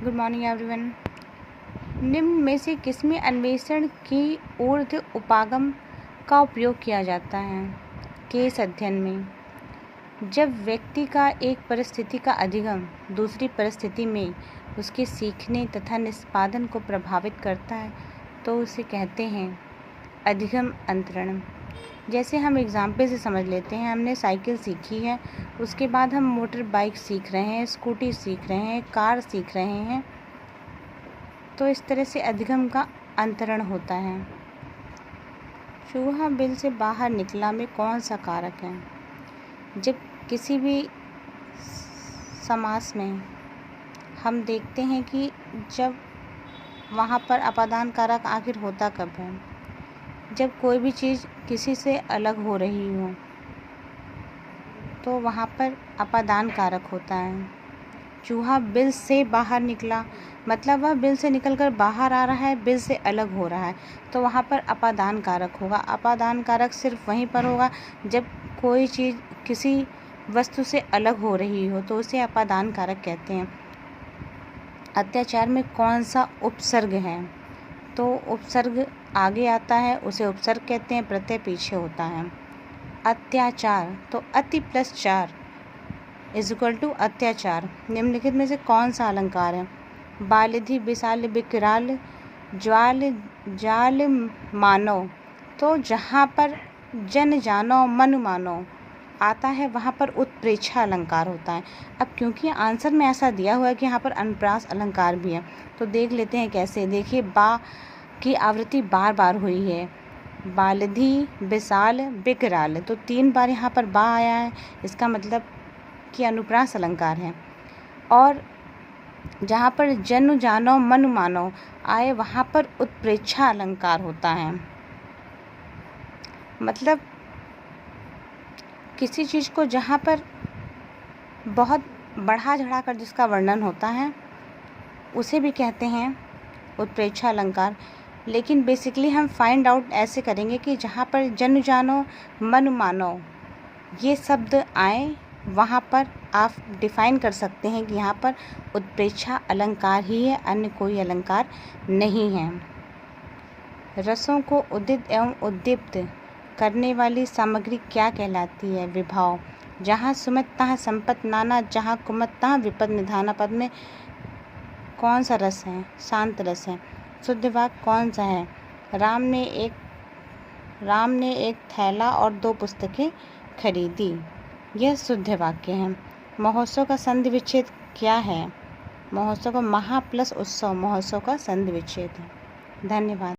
Good morning everyone. निम्न में से किसमें अन्वेषण की ऊर्ध्व उपागम का उपयोग किया जाता है? केस अध्ययन में जब व्यक्ति का एक परिस्थिति का अधिगम दूसरी परिस्थिति में उसके सीखने तथा निष्पादन को प्रभावित करता है तो उसे कहते हैं अधिगम अंतरण। जैसे हम एग्जाम्पल से समझ लेते हैं, हमने साइकिल सीखी है, उसके बाद हम मोटर बाइक सीख रहे हैं, स्कूटी सीख रहे हैं, कार सीख रहे हैं, तो इस तरह से अधिगम का अंतरण होता है। चूहा बिल से बाहर निकला में कौन सा कारक है? जब किसी भी समास में हम देखते हैं कि जब वहाँ पर अपादान कारक आखिर होता कब है? जब कोई भी चीज़ किसी से अलग हो रही हो तो वहाँ पर अपादान कारक होता है। चूहा बिल से बाहर निकला मतलब वह बिल से निकलकर बाहर आ रहा है, बिल से अलग हो रहा है, तो वहाँ पर अपादान कारक होगा। अपादान कारक सिर्फ वहीं पर होगा जब कोई चीज़ किसी वस्तु से अलग हो रही हो तो उसे अपादान कारक कहते हैं। अत्याचार में कौन सा उपसर्ग है? तो उपसर्ग आगे आता है उसे उपसर्ग कहते हैं, प्रत्यय पीछे होता है। अत्याचार तो अति प्लस चार इक्वल टू अत्याचार। निम्नलिखित में से कौन सा अलंकार है? बालिधि विशाल विकराल ज्वाल जाल मानव। तो जहाँ पर जन जानो मन मानो आता है वहाँ पर उत्प्रेक्षा अलंकार होता है। अब क्योंकि आंसर में ऐसा दिया हुआ है कि यहाँ पर अनुप्रास अलंकार भी है तो देख लेते हैं कैसे। देखिए, बा की आवृत्ति बार बार हुई है, बालिधि विशाल विकराल, तो 3 बार यहाँ पर बा आया है, इसका मतलब कि अनुप्रास अलंकार है। और जहाँ पर जन जानो मन मानो आए वहाँ पर उत्प्रेक्षा अलंकार होता है। मतलब किसी चीज़ को जहाँ पर बहुत बढ़ा चढ़ा कर जिसका वर्णन होता है उसे भी कहते हैं उत्प्रेक्षा अलंकार। लेकिन बेसिकली हम फाइंड आउट ऐसे करेंगे कि जहाँ पर जन जानो मन मानो ये शब्द आए वहाँ पर आप डिफ़ाइन कर सकते हैं कि यहाँ पर उत्प्रेक्षा अलंकार ही है, अन्य कोई अलंकार नहीं है। रसों को उदित एवं उद्दीप्त करने वाली सामग्री क्या कहलाती है? विभाव। जहाँ सुमित तहाँ संपत नाना, जहाँ कुमत तहाँ विपद निधाना। पद में कौन सा रस है? शांत रस है। शुद्ध वाक्य कौन सा है? राम ने एक थैला और 2 पुस्तकें खरीदी, यह शुद्ध वाक्य है। महोत्सव का संधि विच्छेद क्या है? महोत्सव का महा प्लस उत्सव महोत्सव का संधि विच्छेद है। धन्यवाद।